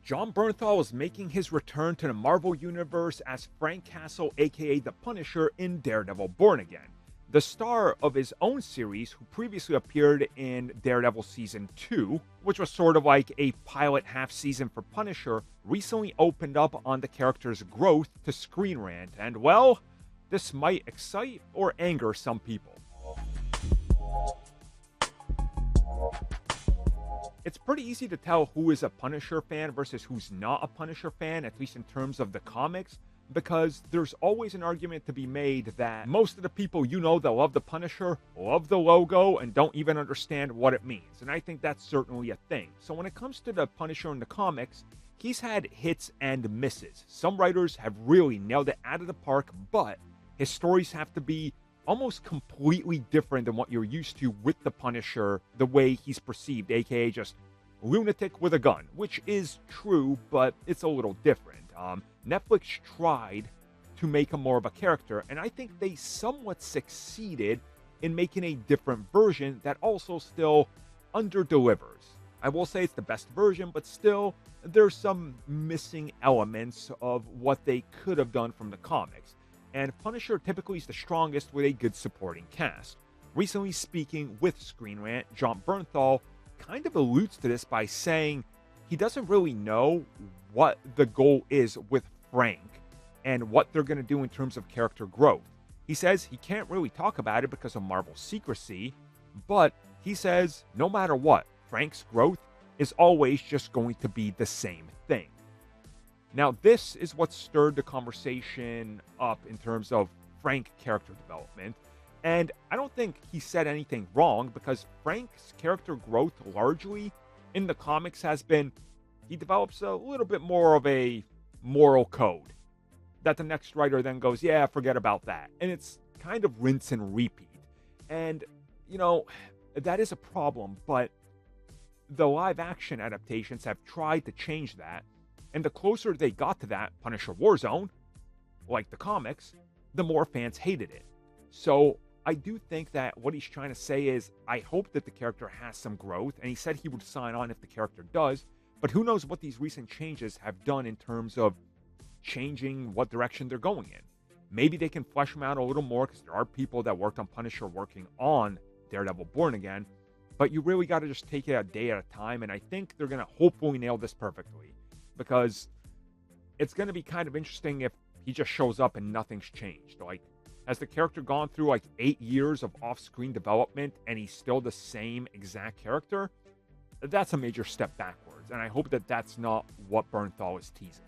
Jon Bernthal is making his return to the Marvel Universe as Frank Castle, aka the Punisher, in Daredevil Born Again. The star of his own series, who previously appeared in Daredevil Season 2, which was sort of like a pilot half season for Punisher, recently opened up on the character's growth to Screen Rant, and well, this might excite or anger some people. It's pretty easy to tell who is a Punisher fan versus who's not a Punisher fan, at least in terms of the comics, because there's always an argument to be made that most of the people you know that love the Punisher love the logo and don't even understand what it means, and I think that's certainly a thing. So when it comes to the Punisher in the comics, he's had hits and misses. Some writers have really nailed it out of the park, but his stories have to be almost completely different than what you're used to with the Punisher, the way he's perceived, aka just lunatic with a gun, which is true, but it's a little different. Netflix tried to make him more of a character, and I think they somewhat succeeded in making a different version that also still under-delivers. I will say it's the best version, but still, there's some missing elements of what they could have done from the comics. And Punisher typically is the strongest with a good supporting cast. Recently speaking with Screen Rant, Jon Bernthal kind of alludes to this by saying he doesn't really know what the goal is with Frank and what they're going to do in terms of character growth. He says he can't really talk about it because of Marvel's secrecy, but he says no matter what, Frank's growth is always just going to be the same thing. Now, this is what stirred the conversation up in terms of Frank character development, and I don't think he said anything wrong because Frank's character growth largely in the comics has been he develops a little bit more of a moral code that the next writer then goes, yeah, forget about that. And it's kind of rinse and repeat. And, that is a problem, but the live action adaptations have tried to change that. And the closer they got to that Punisher Warzone, like the comics, the more fans hated it. So I do think that what he's trying to say is, I hope that the character has some growth, and he said he would sign on if the character does, but who knows what these recent changes have done in terms of changing what direction they're going in. Maybe they can flesh him out a little more, because there are people that worked on Punisher working on Daredevil Born Again, but you really got to just take it a day at a time, and I think they're going to hopefully nail this perfectly. Because it's going to be kind of interesting if he just shows up and nothing's changed. Like, has the character gone through like 8 years of off-screen development and he's still the same exact character? That's a major step backwards, and I hope that that's not what Bernthal is teasing.